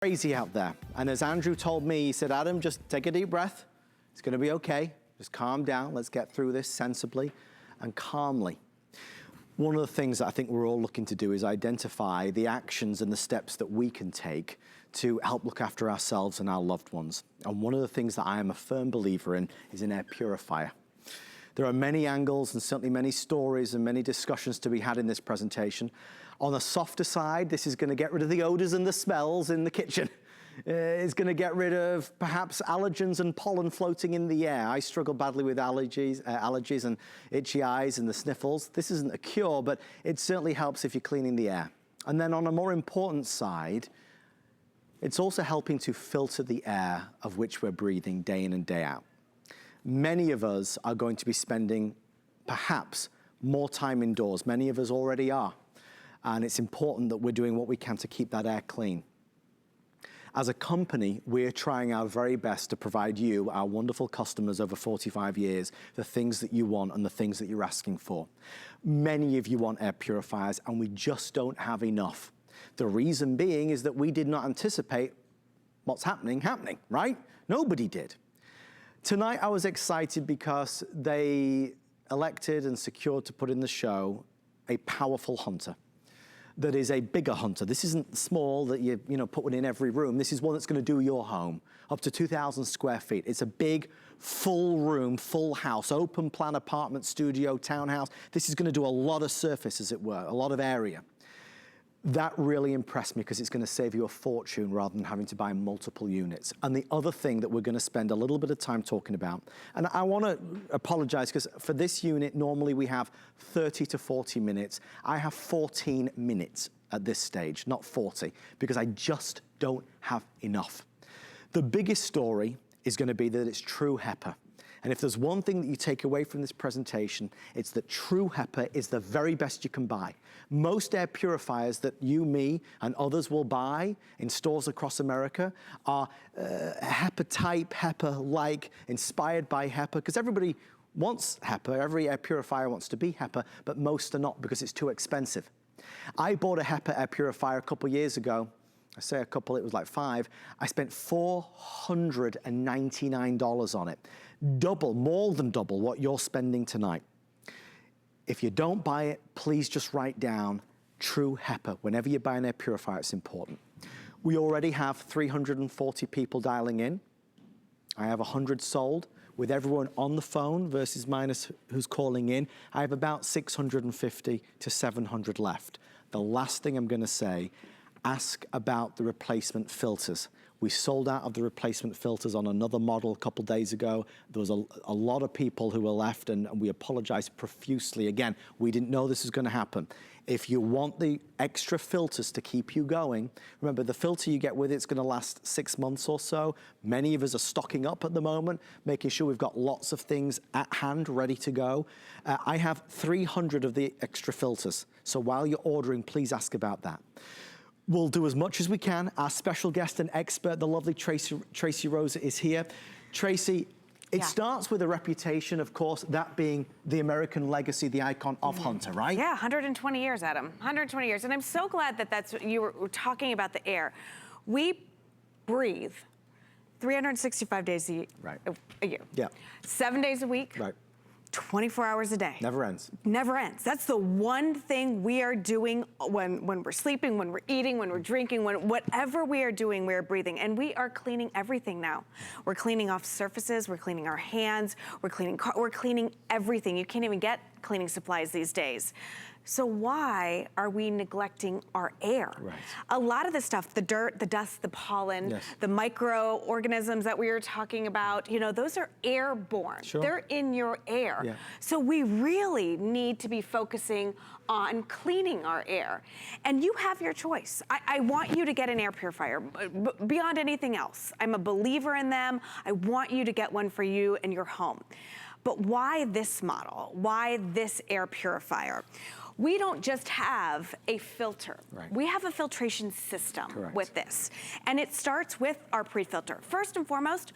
Crazy out there. And as Andrew told me, he said, Adam, just take a deep breath. It's gonna be okay. Just calm down. Let's get through this sensibly and calmly. One of the things that I think we're all looking to do is identify the actions and the steps that we can take to help look after ourselves and our loved ones. And one of the things that I am a firm believer in is an air purifier. There are many angles and certainly many stories and many discussions to be had in this presentation. On the softer side, this is going to get rid of the odors and the smells in the kitchen. It's going to get rid of perhaps allergens and pollen floating in the air. I struggle badly with allergies and itchy eyes and the sniffles. This isn't a cure, but it certainly helps if you're cleaning the air. And then on a more important side, it's also helping to filter the air of which we're breathing day in and day out. Many of us are going to be spending perhaps more time indoors. Many of us already are. And it's important that we're doing what we can to keep that air clean. As a company, we're trying our very best to provide you, our wonderful customers over 45 years, the things that you want and the things that you're asking for. Many of you want air purifiers and we just don't have enough. The reason being is that we did not anticipate what's happening, right? Nobody did. Tonight I was excited because they elected and secured to put in the show a powerful hunter that is a bigger hunter. This isn't small that you put one in every room. This is one that's gonna do your home, up to 2,000 square feet. It's a big, full room, full house, open plan apartment, studio, townhouse. This is gonna do a lot of surface, as it were, a lot of area. That really impressed me because it's gonna save you a fortune rather than having to buy multiple units. And the other thing that we're gonna spend a little bit of time talking about, and I wanna apologize because for this unit, normally we have 30 to 40 minutes. I have 14 minutes at this stage, not 40, because I just don't have enough. The biggest story is gonna be that it's True HEPA. And if there's one thing that you take away from this presentation, it's that True HEPA is the very best you can buy. Most air purifiers that you, me, and others will buy in stores across America are HEPA type, HEPA-like, inspired by HEPA, because everybody wants HEPA, every air purifier wants to be HEPA, but most are not because it's too expensive. I bought a HEPA air purifier a couple years ago. I say a couple, it was like 5. I spent $499 on it. Double, more than double what you're spending tonight. If you don't buy it, please just write down True HEPA. Whenever you buy an air purifier, it's important. We already have 340 people dialing in. I have 100 sold. With everyone on the phone versus minus who's calling in, I have about 650 to 700 left. The last thing I'm gonna say, ask about the replacement filters. We sold out of the replacement filters on another model a couple days ago. There was a lot of people who were left and we apologize profusely. Again, we didn't know this was gonna happen. If you want the extra filters to keep you going, remember the filter you get with it's gonna last 6 months or so. Many of us are stocking up at the moment, making sure we've got lots of things at hand, ready to go. I have 300 of the extra filters. So while you're ordering, please ask about that. We'll do as much as we can. Our special guest and expert, the lovely Tracy Rosa, is here. Tracy, it starts with a reputation, of course, that being the American legacy, the icon of Hunter, right? Yeah, 120 years, Adam, 120 years. And I'm so glad that that's what you were talking about, the air. We breathe 365 days a year. Yeah. 7 days a week. Right. 24 hours a day. Never ends. Never ends. That's the one thing we are doing when we're sleeping, when we're eating, when we're drinking, whatever we are doing, we're breathing. And we are cleaning everything now. We're cleaning off surfaces, we're cleaning our hands, we're cleaning everything. You can't even get cleaning supplies these days. So why are we neglecting our air? Right. A lot of the stuff, the dirt, the dust, the pollen, the microorganisms that we were talking about, those are airborne. Sure. They're in your air. Yeah. So we really need to be focusing on cleaning our air. And you have your choice. I want you to get an air purifier beyond anything else. I'm a believer in them. I want you to get one for you and your home. But why this model? Why this air purifier? We don't just have a filter. Right. We have a filtration system with this. And it starts with our prefilter. First and foremost,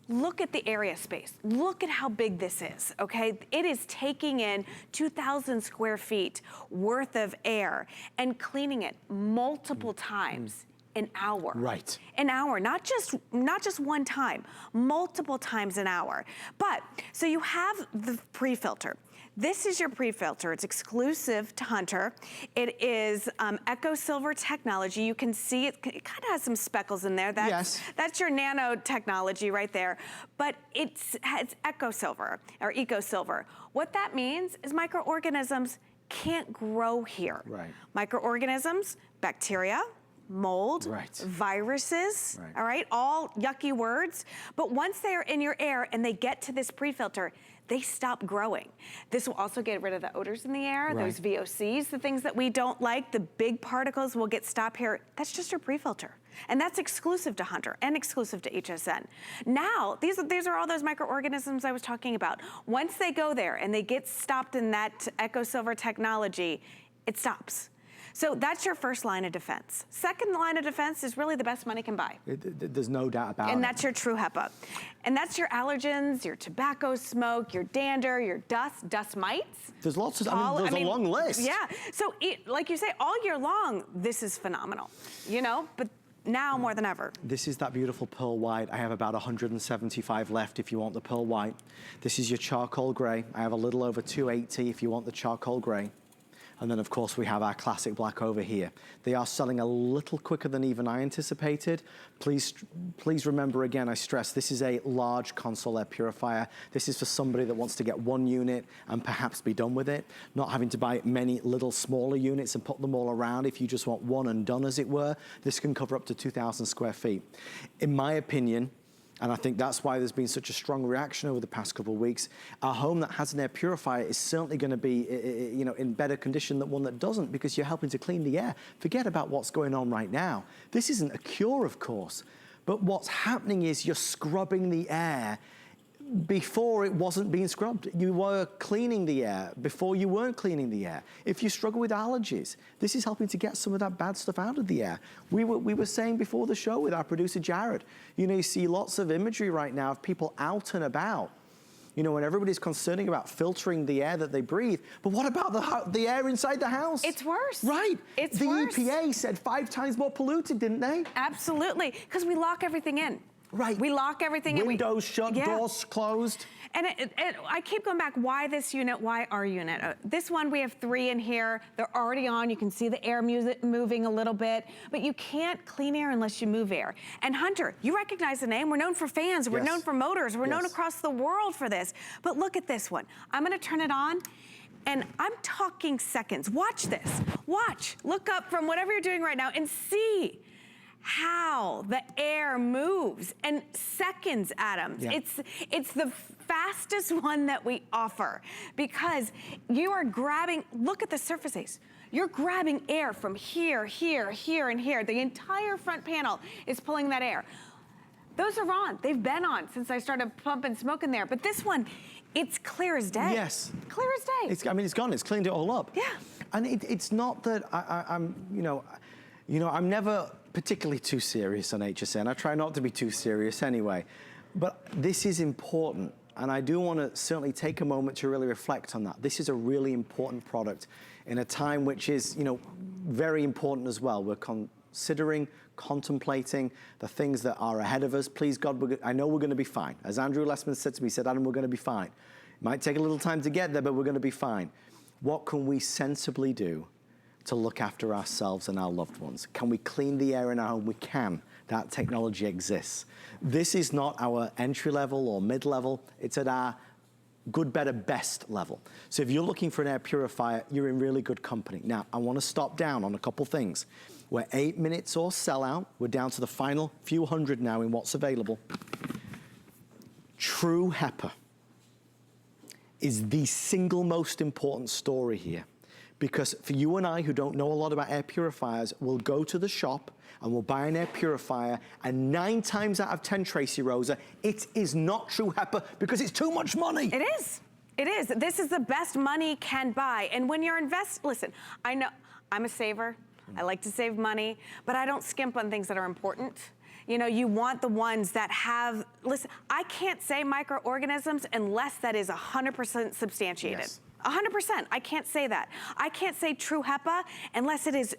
look at the area space. Look at how big this is, okay? It is taking in 2,000 square feet worth of air and cleaning it multiple times an hour. Right. An hour, not just one time, multiple times an hour. But, so you have the pre-filter. This is your pre-filter. It's exclusive to Hunter. It is EcoSilver technology. You can see it kind of has some speckles in there. That's your nanotechnology right there. But it's EcoSilver or EcoSilver. What that means is microorganisms can't grow here. Right. Microorganisms, bacteria, mold, viruses, all right, all yucky words. But once they are in your air and they get to this pre-filter, they stop growing. This will also get rid of the odors in the air, those VOCs, the things that we don't like, the big particles will get stopped here. That's just your pre-filter. And that's exclusive to Hunter and exclusive to HSN. Now, these are all those microorganisms I was talking about. Once they go there and they get stopped in that EcoSilver technology, it stops. So that's your first line of defense. Second line of defense is really the best money can buy. There's no doubt about it. And that's your True HEPA. And that's your allergens, your tobacco smoke, your dander, your dust mites. There's lots of, there's a long list. Yeah, so like you say, all year long, this is phenomenal, you know, but now more than ever. This is that beautiful pearl white. I have about 175 left if you want the pearl white. This is your charcoal gray. I have a little over 280 if you want the charcoal gray. And then, of course, we have our classic black over here. They are selling a little quicker than even I anticipated. Please remember, again, I stress, this is a large console air purifier. This is for somebody that wants to get one unit and perhaps be done with it, not having to buy many little smaller units and put them all around. If you just want one and done, as it were, this can cover up to 2,000 square feet. In my opinion, and I think that's why there's been such a strong reaction over the past couple of weeks. A home that has an air purifier is certainly going to be, you know, in better condition than one that doesn't, because you're helping to clean the air. Forget about what's going on right now. This isn't a cure, of course, but what's happening is you're scrubbing the air. Before it wasn't being scrubbed. You were cleaning the air before you weren't cleaning the air. If you struggle with allergies, this is helping to get some of that bad stuff out of the air. We were saying before the show with our producer Jared, you know, you see lots of imagery right now of people out and about, you know, and everybody's concerning about filtering the air that they breathe. But what about the air inside the house? It's worse. Right. It's the worse. EPA said 5 times more polluted, didn't they? Absolutely, because we lock everything in. Right. We lock everything in. Windows shut, doors closed. And I keep going back, why this unit, why our unit? This one, we have 3 in here. They're already on. You can see the air moving a little bit, but you can't clean air unless you move air. And Hunter, you recognize the name. We're known for fans. We're known for motors. We're known across the world for this. But look at this one. I'm gonna turn it on. And I'm talking seconds. Watch this. Watch. Look up from whatever you're doing right now and see how the air moves, and seconds, Adam. Yeah. It's the fastest one that we offer, because you are grabbing, look at the surfaces. You're grabbing air from here, here, here, and here. The entire front panel is pulling that air. Those are on. They've been on since I started pumping smoke in there. But this one, it's clear as day. Yes. Clear as day. I mean, it's gone. It's cleaned it all up. Yeah. And it's not that I'm, you know, I'm never particularly too serious on HSN. I try not to be too serious anyway. But this is important. And I do want to certainly take a moment to really reflect on that. This is a really important product in a time which is, you know, very important as well. We're considering, contemplating the things that are ahead of us. Please God, I know we're going to be fine. As Andrew Lessman said to me, he said, Adam, we're going to be fine. It might take a little time to get there, but we're going to be fine. What can we sensibly do to look after ourselves and our loved ones? Can we clean the air in our home? We can. That technology exists. This is not our entry level or mid level. It's at our good, better, best level. So if you're looking for an air purifier, you're in really good company. Now, I want to stop down on a couple things. We're 8 minutes or sell out. We're down to the final few hundred now in what's available. True HEPA is the single most important story here. Because for you and I who don't know a lot about air purifiers, we'll go to the shop and we'll buy an air purifier, and 9 times out of 10, Tracy Rosa, it is not True HEPA because it's too much money. It is. It is. This is the best money can buy. And when you're listen, I know I'm a saver. I like to save money, but I don't skimp on things that are important. You know, you want the ones that have, listen, I can't say microorganisms unless that is 100% substantiated. Yes. 100%, I can't say that. I can't say True HEPA unless it is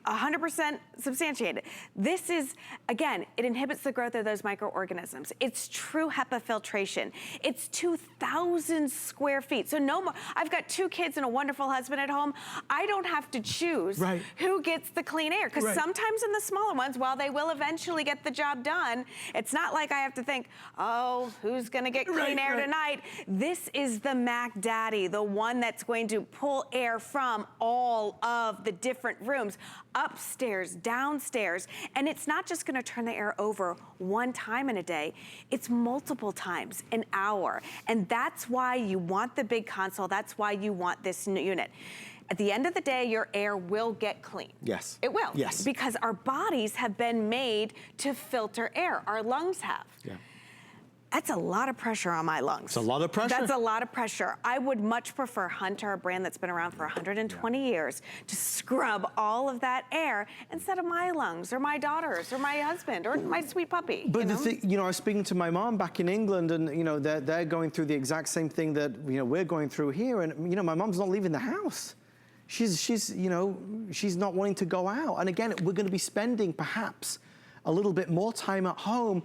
100% substantiated. This is, again, it inhibits the growth of those microorganisms. It's true HEPA filtration. It's 2,000 square feet. So no more, I've got 2 kids and a wonderful husband at home. I don't have to choose who gets the clean air, because sometimes in the smaller ones, while they will eventually get the job done, it's not like I have to think, oh, who's gonna get clean air tonight? This is the Mac Daddy, the one that's going to pull air from all of the different rooms, upstairs, downstairs, and it's not just gonna turn the air over one time in a day, it's multiple times, an hour, and that's why you want the big console, that's why you want this new unit. At the end of the day, your air will get clean. Yes. It will. Yes. Because our bodies have been made to filter air. Our lungs have. Yeah. That's a lot of pressure on my lungs. It's a lot of pressure. That's a lot of pressure. I would much prefer Hunter, a brand that's been around for 120 years, to scrub all of that air instead of my lungs or my daughter's or my husband or my sweet puppy. But the thing, you know, I was speaking to my mom back in England, and you know, they're going through the exact same thing that, you know, we're going through here, and you know, my mom's not leaving the house. She's you know, she's not wanting to go out. And again, we're going to be spending perhaps a little bit more time at home.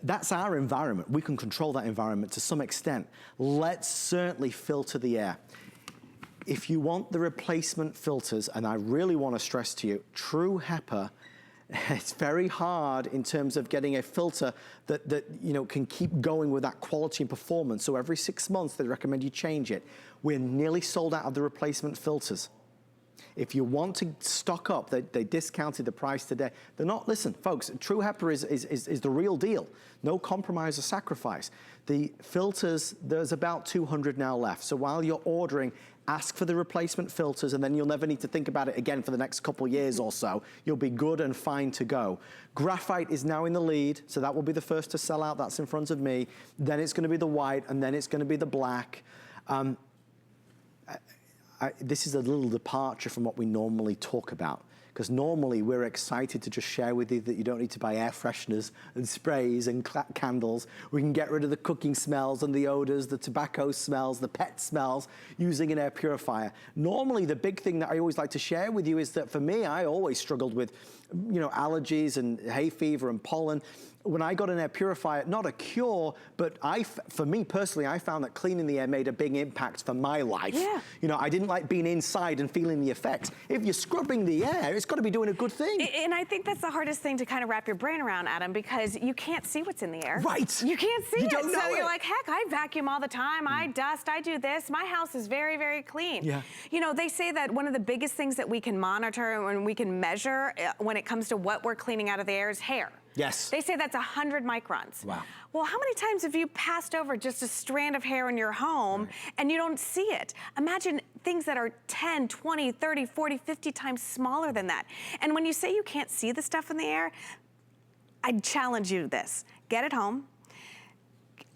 That's our environment. We can control that environment to some extent. Let's certainly filter the air. If you want the replacement filters, and I really want to stress to you, True HEPA, it's very hard in terms of getting a filter that you know, can keep going with that quality and performance. So every 6 months, they recommend you change it. We're nearly sold out of the replacement filters. If you want to stock up, they discounted the price today. They're not, listen, folks, True HEPA is the real deal. No compromise or sacrifice. The filters, there's about 200 now left. So while you're ordering, ask for the replacement filters, and then you'll never need to think about it again for the next couple years or so. You'll be good and fine to go. Graphite is now in the lead, so that will be the first to sell out. That's in front of me. Then it's gonna be the white, and then it's gonna be the black. This is a little departure from what we normally talk about, because normally we're excited to just share with you that you don't need to buy air fresheners and sprays and candles. We can get rid of the cooking smells and the odors, the tobacco smells, the pet smells, using an air purifier. Normally, the big thing that I always like to share with you is that for me, I always struggled with, you know, allergies and hay fever and pollen. When I got an air purifier, not a cure, but for me personally, I found that cleaning the air made a big impact for my life. Yeah. You know, I didn't like being inside and feeling the effects. If you're scrubbing the air, it's got to be doing a good thing. And I think that's the hardest thing to kind of wrap your brain around, Adam, because you can't see what's in the air. Right. You can't see you it. Don't know so it. You're like, heck, I vacuum all the time. I dust, I do this. My house is very, very clean. Yeah. You know, they say that one of the biggest things that we can monitor and we can measure when it comes to what we're cleaning out of the air is hair. Yes. They say that's 100 microns. Wow. Well, how many times have you passed over just a strand of hair in your home and you don't see it? Imagine things that are 10, 20, 30, 40, 50 times smaller than that. And when you say you can't see the stuff in the air, I'd challenge you to this. Get it home.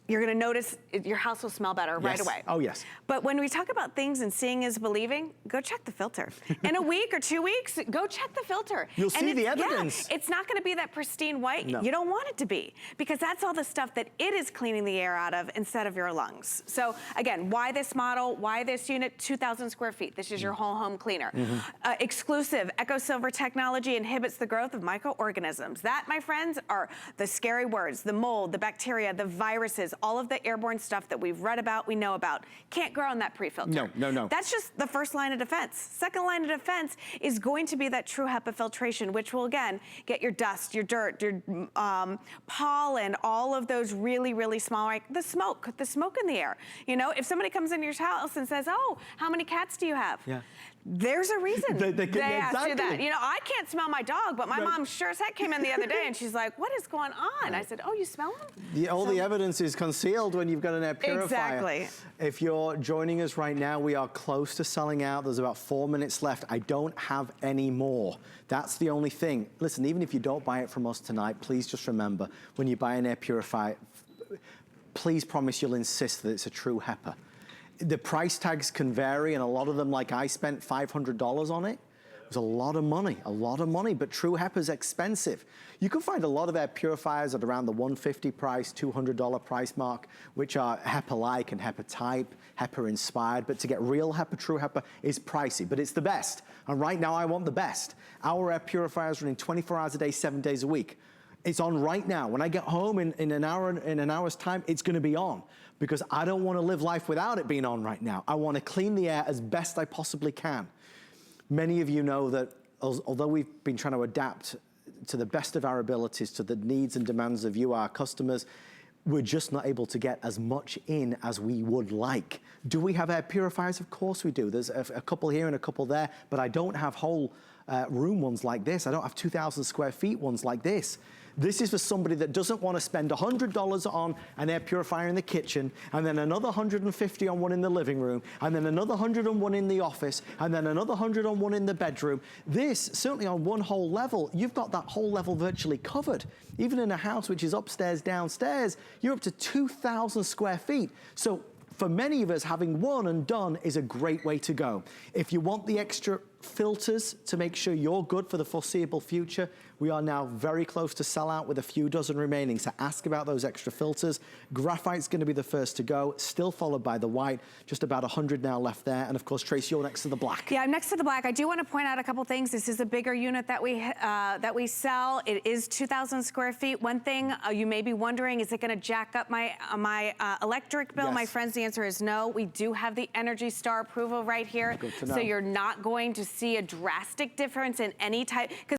You're gonna notice your house will smell better right away. Oh, yes. But when we talk about things and seeing is believing, go check the filter. In a week or 2 weeks, go check the filter. You'll see the evidence. Yeah, it's not gonna be that pristine white. No. You don't want it to be, because that's all the stuff that it is cleaning the air out of instead of your lungs. So again, why this model, why this unit? 2,000 square feet. This is your whole home cleaner. Exclusive EcoSilver technology inhibits the growth of microorganisms. That, my friends, are the scary words: the mold, the bacteria, the viruses, all of the airborne stuff that we've read about, we know about. Can't grow in that prefilter. No, no, no. That's just the first line of defense. Second line of defense is going to be that True HEPA filtration, which will, again, get your dust, your dirt, your pollen, all of those really, really small, like the smoke in the air. You know, if somebody comes into your house and says, oh, how many cats do you have? Yeah. There's a reason they asked you that. You know, I can't smell my dog, but my mom sure as heck came in the other day and she's like, what is going on? I said, oh, you smell them? All the evidence is concealed when you've got an air purifier. Exactly. If you're joining us right now, we are close to selling out. There's about 4 minutes left. I don't have any more. That's the only thing. Listen, even if you don't buy it from us tonight, please just remember, when you buy an air purifier, please promise you'll insist that it's a True HEPA. The price tags can vary, and a lot of them, like I spent $500 on it. It's a lot of money, but True HEPA is expensive. You can find a lot of air purifiers at around the $150 price, $200 price mark, which are HEPA-like and HEPA-type, HEPA-inspired, but to get real HEPA, True HEPA is pricey, but it's the best. And right now I want the best. Our air purifier is running 24 hours a day, 7 days a week. It's on right now. When I get home in an hour's time, it's gonna be on, because I don't wanna live life without it being on right now. I wanna clean the air as best I possibly can. Many of you know that although we've been trying to adapt to the best of our abilities to the needs and demands of you, our customers, we're just not able to get as much in as we would like. Do we have air purifiers? Of course we do. There's a couple here and a couple there, but I don't have whole room ones like this. I don't have 2,000 square feet ones like this. This is for somebody that doesn't want to spend $100 on an air purifier in the kitchen, and then another $150 on one in the living room, and then another $100 on one in the office, and then another $100 on one in the bedroom. This, certainly on one whole level, you've got that whole level virtually covered. Even in a house which is upstairs, downstairs, you're up to 2,000 square feet. So for many of us, having one and done is a great way to go. If you want the extra filters to make sure you're good for the foreseeable future, we are now very close to sell out with a few dozen remaining, so ask about those extra filters. Graphite's gonna be the first to go, still followed by the white, just about 100 now left there, and of course, Trace, you're next to the black. Yeah, I'm next to the black. I do want to point out a couple things. This is a bigger unit that we sell. It is 2,000 square feet. One thing you may be wondering, is it gonna jack up my electric bill? Yes. My friends, the answer is no. We do have the Energy Star approval right here. Good to know. So you're not going to see a drastic difference in any type, because